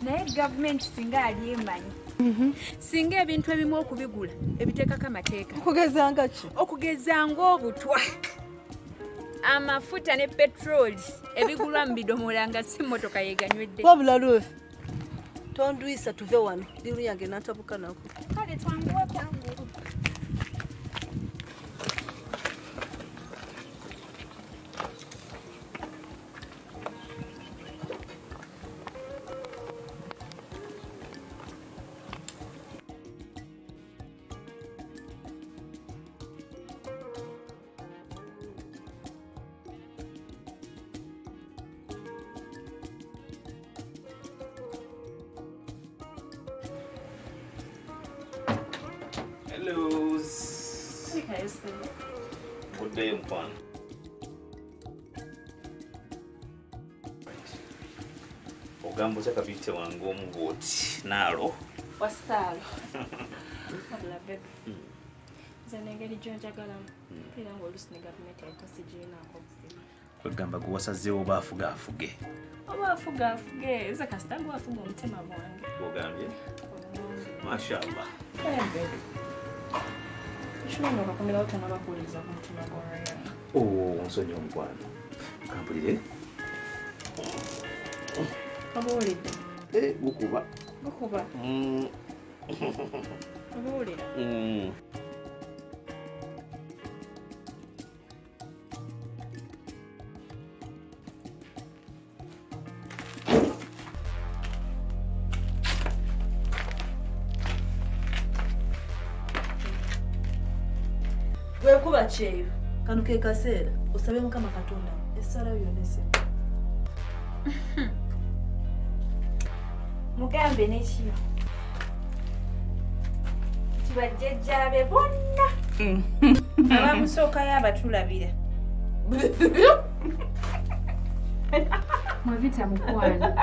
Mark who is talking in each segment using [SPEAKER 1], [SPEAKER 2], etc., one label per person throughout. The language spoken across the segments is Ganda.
[SPEAKER 1] naye gavumenti singa ali emanyi singa ebintu ebimu okubigula ebiteekako amateeka okugeza ng'obutwa amafuta ne petroli ebigulwa mu bidomola nga si mmotoka yeganywedde
[SPEAKER 2] wabula lwe tonduyisa tuve wano diru yange n'atabuka nako
[SPEAKER 1] kale twanguwa kwangu
[SPEAKER 3] Hello. Good day, Mpan. Ogambo cha kabite wangu omugoti nalo.
[SPEAKER 4] Wasalo. Abla bebe. Zanengeri jonja galamu. Pira ngo lusine government yakosijina akobusima.
[SPEAKER 3] Kwegamba kuwasazeewo baafuge.
[SPEAKER 4] Abafuge. Eza kastangu afuga omutema bwange.
[SPEAKER 3] Ogambye? Mashallah.
[SPEAKER 4] Bebe. Shino bakomera utana bakuliza ku mutima gwawe.
[SPEAKER 3] Nsonyi omukwano. Kampulire.
[SPEAKER 4] Kabulide.
[SPEAKER 3] Bukuba.
[SPEAKER 4] Kabulira.
[SPEAKER 2] Wekuba cheyo kanu ke kaseera osabe mukama katonda essala yonese
[SPEAKER 1] mugambe n'ekiro kibajjajjaabe bonna abamusooka y'abatulabira mwevita mukwano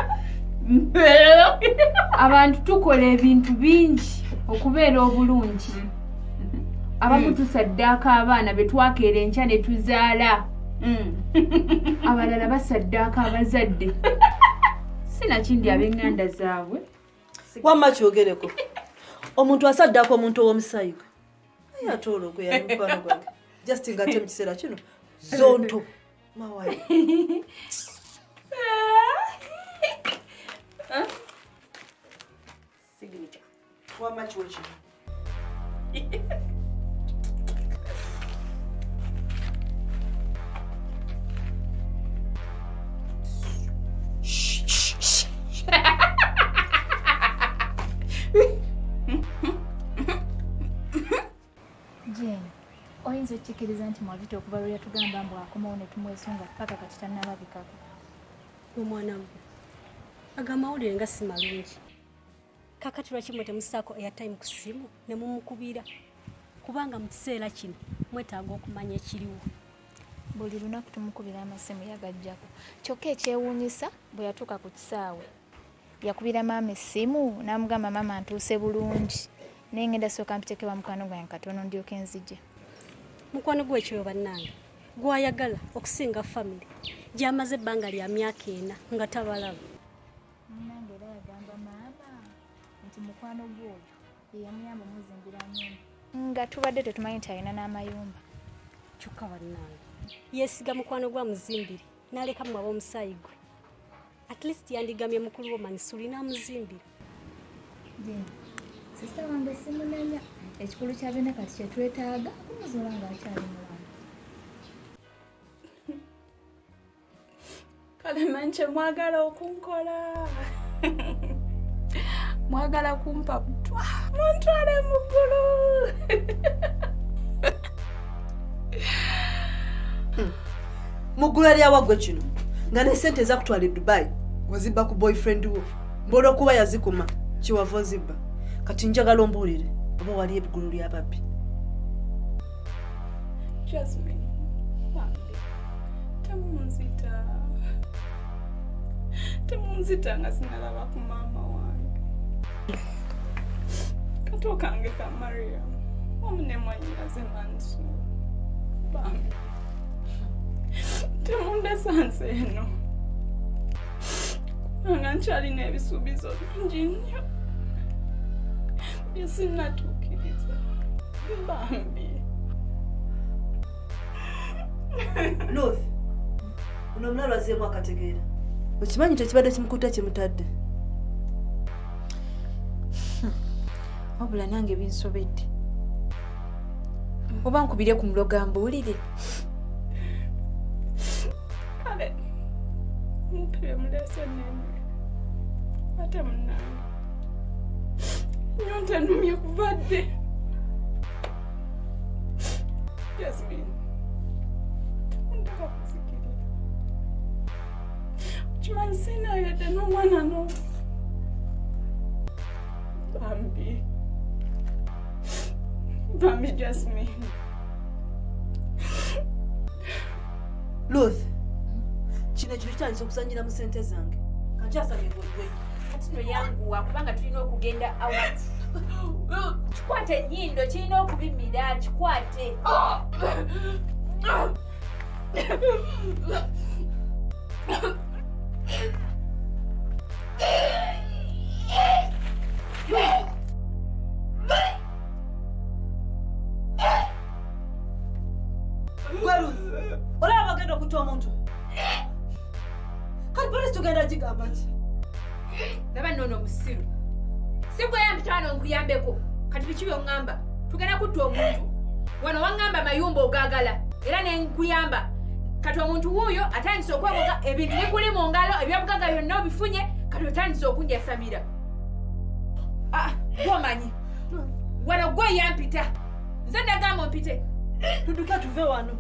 [SPEAKER 1] abantu tukola ebintu bingi okubeera obulungi abamu tusaddaaka abaana be twakeera enkya ne tuzaala abalala basaddaaka abazadde sinakindi ab'eŋŋanda zaabwe
[SPEAKER 2] wamma kyogereko omuntu asaddaako omuntu ow'omusayi gwe naye ate olwo gwe yali mukwano gwange just nga ate mu kiseera kino zonto mawayo signature wamma kiwe kino
[SPEAKER 5] Jane, oyinza okikiriza nti mwavita okuva lwe yatugamba mbu akomawo ne tumwesunga paka kati tannalabikako.
[SPEAKER 6] Omwana wange agamawulire nga si malungi. Kakati lwaki mwe temusaako airtime ku ssimu ne mumukubira kubanga mu kiseera kino mwetaaga okumanya ekiriwo.
[SPEAKER 5] Buli lunaku tumukubira amasimu yagajjako. Kyokka ekyewuunyisa bwe yatuuka ku kisaawe yakubira maama essimu n'amugamba maama ntuuse bulungi. Naye ngenda sooka mpiteke wa mukwano gwange katono ndyoke nzije.
[SPEAKER 6] Mukwano gwe ekyo bannange gwayagala okusinga family gy'amaze ebbanga lya myaka 4 nga tabalaba.
[SPEAKER 5] Nange era yagamba maama nti mukwano gw'oyo ye yamuyamba muzimbira nnyumba nga tubadde tetumanyi nti alina n'amayumba.
[SPEAKER 6] Kyokka bannange yeesiga mukwano gwa muzimbire n'aleka mu ab'omusaayi gwe. At least yandigamye mukulu wo Mansuri n'amuzimbira.
[SPEAKER 5] Sista wange simunenya ekikulu kyabena kati kyetwetaaga kumuzuula ng'akyali mulamu.
[SPEAKER 4] Kale manche mwagala okunkola. Mwagala kumpa butwa. Montwale mugulu.
[SPEAKER 2] mugulu ali awagwe kino nga ne sente ezakutwala e Dubai wazibba ku boyfriend wo mbola okuba yazikuma kiwava ozibba kati njagala ombuulire oba wali eggulu ly'ababbi.
[SPEAKER 4] Jasmine, temunzita nga sinalaba ku maama wange. Kato kange ka Maria omune mwanyinaze Mansu bambi temundesa nsi eno nga nkyalina ebisuubizo bingi nnyo bye sinnatuukiriza. Bambi.
[SPEAKER 2] Ruth, uno omulala azeemu akategeera. Okimanyi tekibadde kimukuta kimutadde.
[SPEAKER 1] Wabula nange binsobedde. Oba nkubire ku muloga mbuulire.
[SPEAKER 4] Kale, mpire mulese nene. Ate munnange. Nyonta nnumye kuvadde. Jasmine. Ndaka kusikirira. Kimanyi sina yadde n'omwana no. Bambi Jasmine.
[SPEAKER 2] Ruth, kino ekintu kitandise okusanjira mu ssente zange. Kankyasabye gwe.
[SPEAKER 1] Kati no yanguwa kubanga tulina okugenda out. Kikwate ennyindo kirina okubimira kikwate.
[SPEAKER 2] Gwe Ruth, olaba bagenda okutta omuntu. Kati polisi tugenda gigamba ki?
[SPEAKER 1] Laba nnono musiru. Si gweyambita wano nkuyambeko. Kati biki by'oŋŋamba? Tugenda kutta omuntu. Wano waŋŋamba mayumba ogaagala. Era ne nkuyamba. Kati omuntu wuuyo atandise okwegoga ebintu bikuli mu ngalo ebyobugagga byonna obifunye kati otandise okunjasamira. Gwomanyi. Wano gwe yampita. Nze ndagamba mpite.
[SPEAKER 2] Tudduke tuve wano.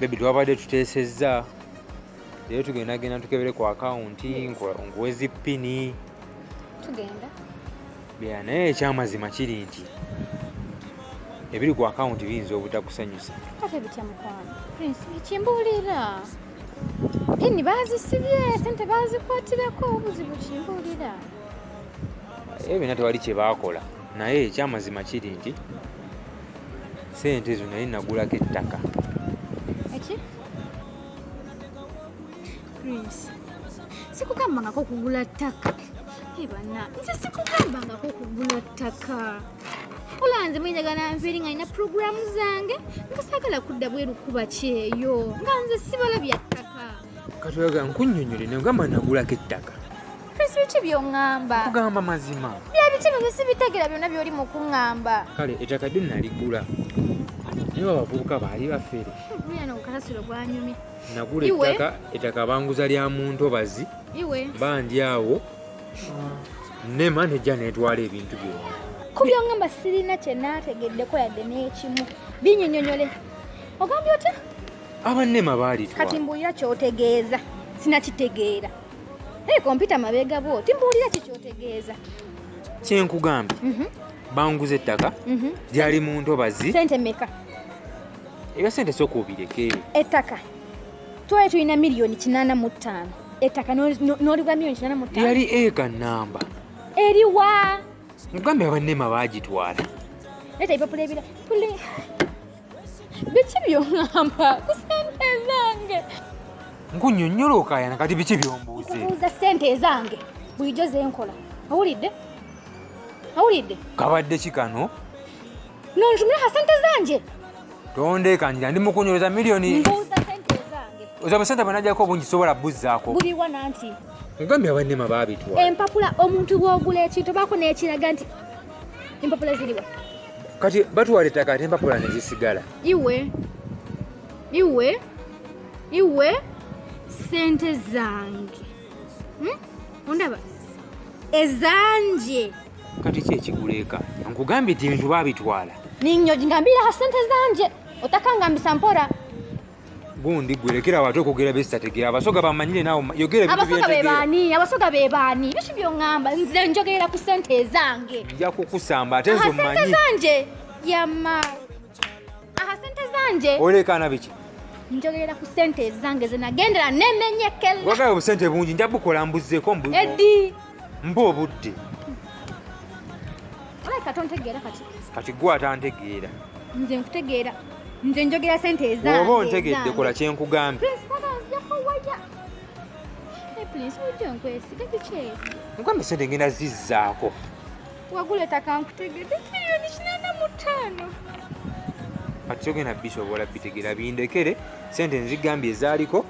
[SPEAKER 7] Baby twabadde tuteesezza. Leero tugenda tukebere ku akawunti nkuwezi ppini.
[SPEAKER 5] Tugenda.
[SPEAKER 7] Bya naye ekyamazima kiri nti ebiri ku akawunti biyinza obutakusanyusa.
[SPEAKER 5] Ate bitya mukwano. Prince ekimbuulira. Pini baazisibye, ssente baazikwatirako obuzibu kimbuulira.
[SPEAKER 7] Byonna tewali kye baakola. Naye ekyamazima kiri nti ssente ezo naye nagulako ettaka.
[SPEAKER 5] Eki? Prince, sikugambangako kugula ttaka. Bana, nze sikugambangako kugula ttaka. Olanze mwenjagala nviiri nga nina puroguramu zange nga saagala kudda bweru kuba kyeyo nga nze sibala bya ttaka.
[SPEAKER 7] Kati oyaga nkunnyonnyole ne ngamba nagulako ettaka.
[SPEAKER 5] Prince, biki by'oŋŋamba?
[SPEAKER 7] Kugamba mazima.
[SPEAKER 5] Bya biki byo sibitegeera byonna by'oli mu kuŋŋamba.
[SPEAKER 7] Kale ettaka dde naligula. Naye abavubuka baali bafere.
[SPEAKER 5] Buyana okukasiro gwanyumye.
[SPEAKER 7] Nagula ettaka banguza lya muntu obazi.
[SPEAKER 5] Iwe.
[SPEAKER 7] Bandi awo. Nema nejja netwala ebintu byonna.
[SPEAKER 5] Ku by'oŋŋamba sirina kye naategeddeko yadde n'ekimu. Binnyonnyole. Ogambye otya?
[SPEAKER 7] Abannema baalitwala.
[SPEAKER 5] Kati mbuulira ky'otegeeza. Sinakitegeera. Naye kompyuta mabeega bwo timbuulira kikyotegeeza.
[SPEAKER 7] Kyenkugambye. Banguza ettaka. Lyali mu ntobazi.
[SPEAKER 5] Ssente mmeka?
[SPEAKER 7] Ebya ssente sooka obireke.
[SPEAKER 5] Ettaka twali tulina miliyoni 85. Ettaka n'oligula miliyoni 85.
[SPEAKER 7] Yali eka nnamba.
[SPEAKER 5] Eriwa?
[SPEAKER 7] Nkugambye abannema baagitwala.
[SPEAKER 5] Leeta ebipapula ebira. Biki by'oŋŋamba ku ssente zange?
[SPEAKER 7] Nkunnyonnyola okaayana kati biki by'ombuuze?
[SPEAKER 5] Nkubuuza ssente zange bulijjo ze nkola. Awulidde? Awulidde?
[SPEAKER 7] Kabadde ki kano?
[SPEAKER 5] Nontumira ssente zange.
[SPEAKER 7] Tondeekanjira ndi mukunyoleza miliyoni.
[SPEAKER 5] Mbuuza ssente zange.
[SPEAKER 7] Oza busente bwenajjako obungi sobola buzzaako.
[SPEAKER 5] Buliwa nanti.
[SPEAKER 7] Nkugambye abannema baabitwala.
[SPEAKER 5] Empapula omuntu bw'ogula ekintu baako n'ekiraga nti empapula ziriwa.
[SPEAKER 7] Kati batwala ettaka ate empapula ne zisigala.
[SPEAKER 5] Iwe ssente zange. Ondaba? Ezanje
[SPEAKER 7] kati ki ekiguleeka nkugambye nti ebintu baabitwala
[SPEAKER 5] ninyoji ngambira ha sente zanje otakangambisa mpora
[SPEAKER 7] gundi gwerekera watu okugera besitategera abasoga bamanyire naawe yogera
[SPEAKER 5] abasoga bebaani bishi byongamba nze njogerera ku sente zange
[SPEAKER 7] nja kukusamba ate nze mmanyi
[SPEAKER 5] sente zanje yama sente zanje
[SPEAKER 7] olekana biki
[SPEAKER 5] njogerera ku sente zange zenagendera nemenyekela
[SPEAKER 7] wagayo obusente bungi nja bukola mbuzeeko
[SPEAKER 5] edi
[SPEAKER 7] mba obudde
[SPEAKER 5] katontegeera
[SPEAKER 7] kati gwe atantegeera
[SPEAKER 5] nze nkutegeera nze njogera sente zange
[SPEAKER 7] oba ontegedde kola kyenkugambye nkugambye sente ngenda zizzaako
[SPEAKER 5] waguleta kankutegedde miliyoni 45
[SPEAKER 7] kati kyogenda bisobola bitegeera bindekere sente nzigambye ezaaliko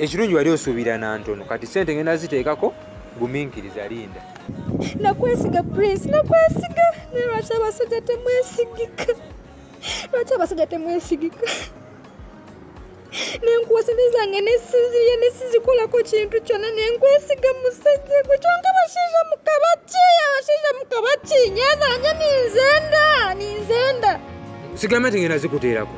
[SPEAKER 7] ekirungi wali osuubira nantono kati sente ngenda ziteekako guminkiriza linda
[SPEAKER 5] nakwesiga prince nakwesiga naye lwaki abasajja temwesigika nenkuwa sente zange nesizikolako kintu kyonna nenkwesiga musajja gwe kyonka abashaija mukabaki nyazanje ninzenda
[SPEAKER 7] sigambe nti ngenda zikuteerako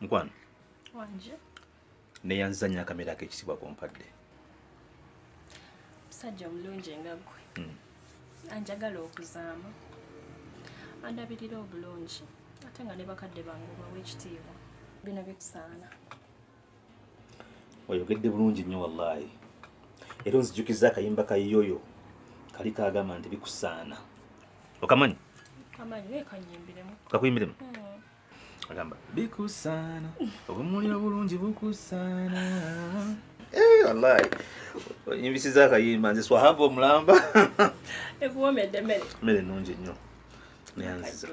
[SPEAKER 3] mukwano
[SPEAKER 4] wanje
[SPEAKER 3] neyanzanya kamera k'ekisibwa kompadde
[SPEAKER 4] musajja omulungi nga ggwe anjagala okuzaama andabirira obulungi ate nga ne bakadde bange bawa ekitiibwa bino bikusaana
[SPEAKER 3] oyogedde bulungi nnyo wallaahi era onzijukiza akayimba kayoyo kali kaagamba nti bikusaana okamanyi
[SPEAKER 4] kanyimbiremu
[SPEAKER 3] kakuyimbiremu agamba bikusaana obumuli obulungi bukusaana wallaahi onyimbisiza akayimba nze swahaba omulamba
[SPEAKER 4] ekuwomedde
[SPEAKER 3] mmere nnungi nnyo neyanziza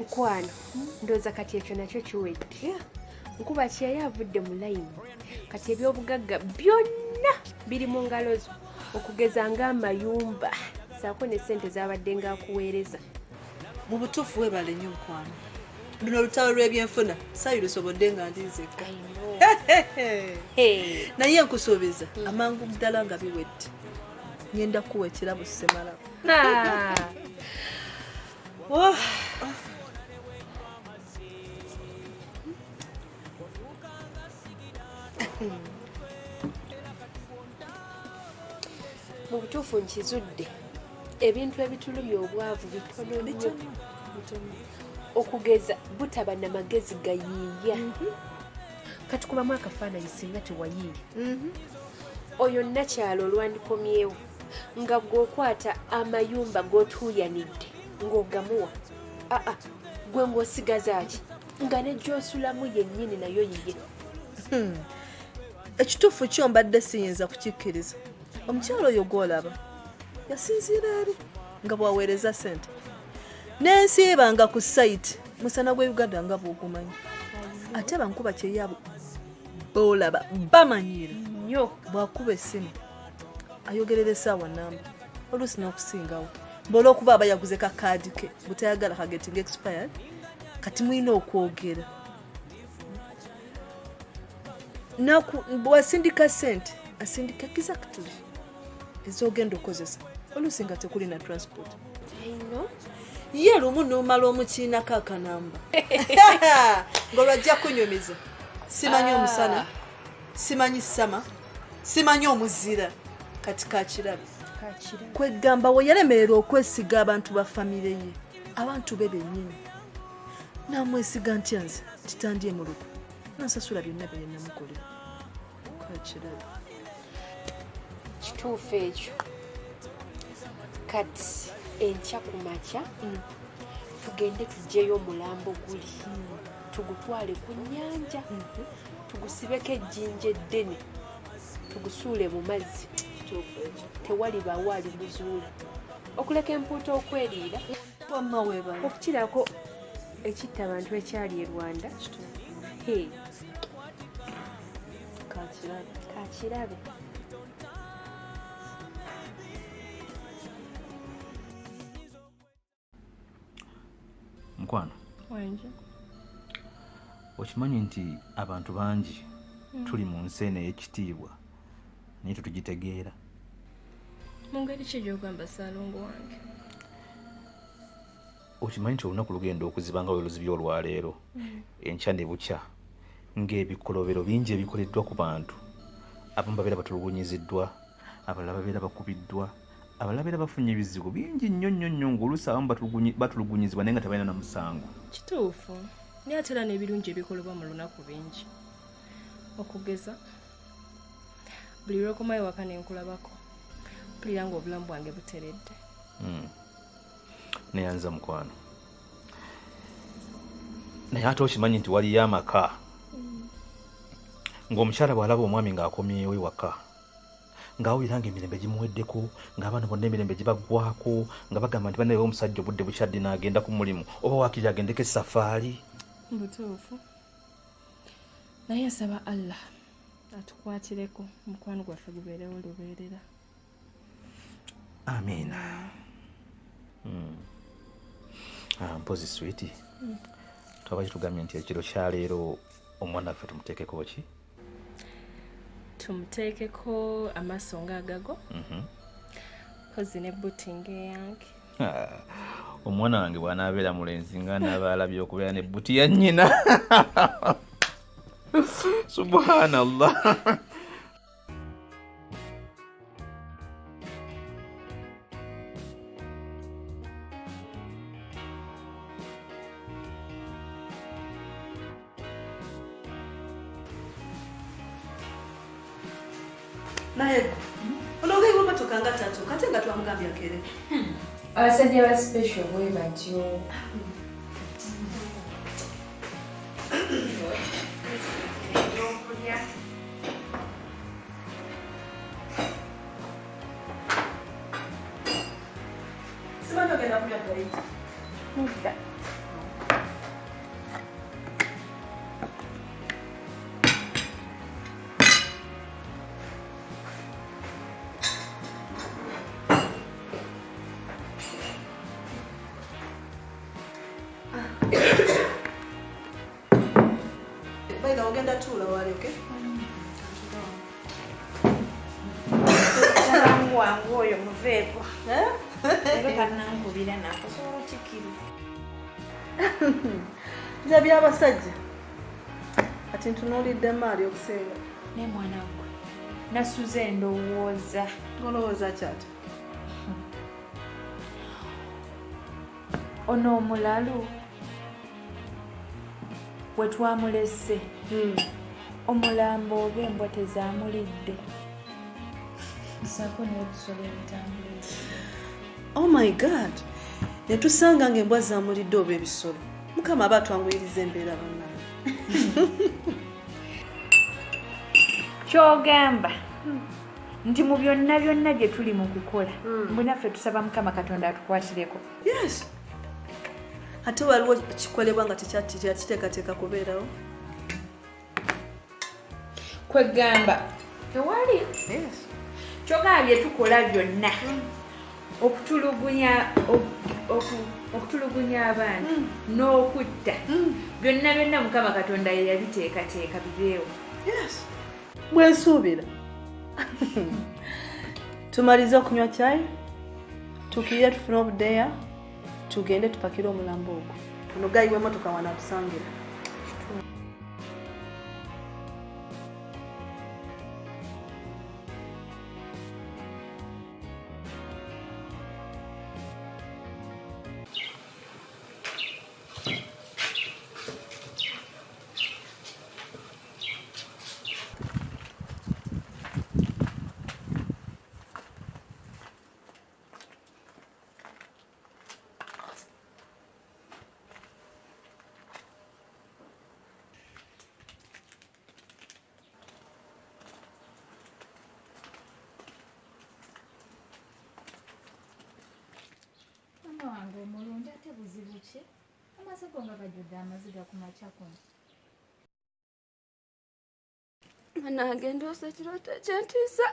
[SPEAKER 8] mukwano ndooza kati ekyo nakyo kiwedde nkuba kyeyo avudde mu layini kati ebyobugagga byonna biri mu ngalo zo okugeza ng'amayumba saako ne ssente zabadde ng'akuweereza
[SPEAKER 2] mu butuufu webale nnyo mukwano luno olutalo lw'ebyenfuna saayi lusobodde nga ndinzekka naye nkusuubiza amangu ddala nga biwedde ngenda kuwa ekirabo semalamu
[SPEAKER 8] mu butuufu nkizudde ebintu ebitulumya obwavu bitono nnyo okugeza butaba na magezi gayiiya kati kubamu akafaananyi singa tewayiiya oyo nakyalo olwandikomyewo nga gweokwata amayumba g'otuuyanidde ng'ogamuwa gwe ng'osigaza ki nga nejjosulamu yennyini nayo yiye
[SPEAKER 2] ekituufu kyo mbadde siyinza kukikkiriza omukyalo oyo gw'olaba yasinziira eri nga bwaweereza ssente n'ensiibanga ku sayiti musana gwe Uganda nga bw'ogumanyi ate bankuba kyeyabo boolaba bamanyiira
[SPEAKER 8] nnyo
[SPEAKER 2] bwakuba essimu ayogerera essaawa namba oluusi n'okusingawo bw'olwokuba aba yaguze kakaadi ke butayagala kagetinga expired kati mulina okwogera bwasindika ssente asindika exactly ezogenda okozesa oluusi nga tekuli na transport ye lumu n'omala omukiinako akanamba ng'olwajja kunyumiza simanyi omusana simanyi sama simanyi omuzira kati kakirabe kwegamba we yalemerera okwesiga abantu ba famire ye abantu be bennyini namwesiga ntya nze kitandye mu lugo nansasula byonna bye namukolera kakirabe
[SPEAKER 8] kituufu ekyo kati enkya ku makya tugende tuggyeyo omulambo guli tugutwale ku nnyanja tugusibeko ejjinja eddene tugusuule mu mazzi tewalibaawo alimuzuula okuleka empuuta okweriira
[SPEAKER 2] wamma weebala
[SPEAKER 8] okukirako ekitta abantu ekyali e Rwanda kakirabe
[SPEAKER 3] mukwano
[SPEAKER 4] Wanje.
[SPEAKER 3] okimanyi nti abantu bangi tuli mu nsi eno ey'ekitiibwa naye tetugitegeera.
[SPEAKER 4] Mu ngeri ki gy'ogamba Ssaalongo wange?
[SPEAKER 3] Okimanyi nti olunaku lugenda okuziba nga bwe luzibye olwaleero enkya ne bukya ng'ebikolobero bingi ebikoleddwa ku bantu. Abamu babeera batulugunyiziddwa, abalala babeera bakubiddwa, abalala babeera bafunye ebizibu bingi nnyo nnyo nnyo ng'oluusi abamu batulugunyizibwa naye nga tebalina na musango.
[SPEAKER 4] Kituufu naye ate era n'ebirungi ebikolebwa mu lunaku bingi. Okugeza buli lw'okomayo waka ne nkulabako mpulira ng'obulamu bwange buteredde.
[SPEAKER 3] Neyanza mukwano, naye ate okimanyi nti waliyo amaka ng'omukyala bw'alaba omwami ng'akomyewo ewaka ng'awulira ng'emirembe gimuweddeko ng'abaana bonna emirembe gibaggwako nga bagamba nti banaye omusajja obudde bukyadde n'agenda ku mulimu oba waakiri agendeko esafaali.
[SPEAKER 4] Butuufu naye nsaba Allah atukwatireko mukwano gwaffe gubeerewo lubeerera.
[SPEAKER 3] Amiina. Mpozi switi twaba kitugambye nti ekiro kyaleero omwana waffe tumuteekeko ki?
[SPEAKER 4] Tumuteekeko amaaso ng'agago kozi ne booting eyange.
[SPEAKER 3] Omwana wange bw'anaabeera mulenzi nga anaaba alabye okubeera ne buti ya nnyina. Subhanallah.
[SPEAKER 2] naye ologaiwa motoka nga tatu kate nga twamugambye akere
[SPEAKER 9] abasajja ba special bwe batyo.
[SPEAKER 2] simanyi ogenda kunywa ddali
[SPEAKER 8] Mudda.
[SPEAKER 2] baina ogenda tuula wali oke
[SPEAKER 5] wangu oyo muveepo era kannankubira nakusobola kikiri
[SPEAKER 2] nja by'abasajja ati ntunuulidde maali okusenga
[SPEAKER 5] naye mwana gwe nasuze ndowooza.
[SPEAKER 2] olowooza kyati
[SPEAKER 5] ono omulalu we twamulese omulambo oba embwa tezaamulidde saako n'ebisolo ebitambula.
[SPEAKER 2] oh my god netusanga ng'embwa zaamulidde oba ebisolo mukama aba atwanguyiriza embeera bannange.
[SPEAKER 5] kyogamba nti mu byonna byonna bye tuli mu kukola mbu naffe tusaba mukama katonda atukwatireko.
[SPEAKER 2] yes ate waliwo kikolebwa nga tekiteekateeka kubeerawo.
[SPEAKER 5] kwegamba tewali kyogamba bye tukola byonna okutulugunya abaana n'okutta byonna byonna mukama katonda ye yabiteekateeka bibeewo.
[SPEAKER 2] yes bwensuubira. tumalize okunywa cyayi tukirire tufune obudeya tugende tupakire omulambo ogwo ono gayiwa emotoka wanakusangira.
[SPEAKER 5] buzibu ki amasoko nga gajjudde amaziga ku makya kuno
[SPEAKER 10] nange ndoosa ekirooto ekyentiisa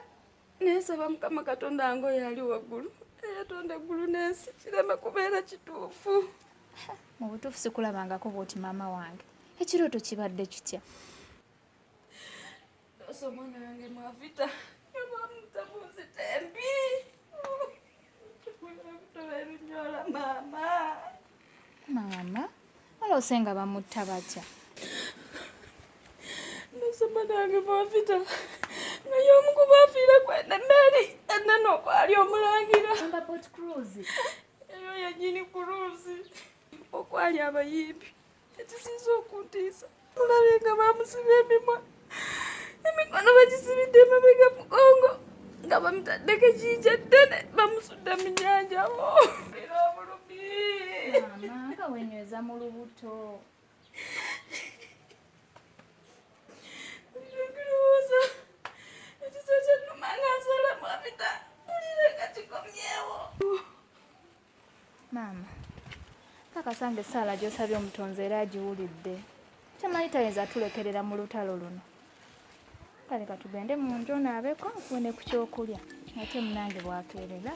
[SPEAKER 10] neesaba mukama katonda ngo yali waggulu eyatonda eggulu n'ensi kireme kubeera kituufu
[SPEAKER 5] mu butuufu sikulabangako bw'oti maama wange ekirooto kibadde kitya
[SPEAKER 10] ndoosa omwana wange mwavita yabamutabuzi tembi toberunyola
[SPEAKER 5] maama oloose nga bamutta batya
[SPEAKER 10] ndoosa omwana wange mwavita nga y'omu ku baafiira kwenda mmeeri ennene okwali omulangira eyo yennyini kuluuzi okwali abayimbi ekisinza okuntiisa mulabe nga bamusiba emikono bagisibidde emabega mugongo nga bamutaddeko ekiyija ddene bamusudde mu nnyanja era obulumi
[SPEAKER 5] maama nga wenyweza mu lubuto
[SPEAKER 10] nkirowooza ekiso kyennuma nga nsala mwavita ulire nga kikomyewo
[SPEAKER 5] maama kakasanga essaala gy'osabye omutonzi era agiwulidde kyamanyi tayinza tulekerera mu lutalo luno kale katugende mu nju onaabeko nfune ku kyokulya ate munange bwakeerera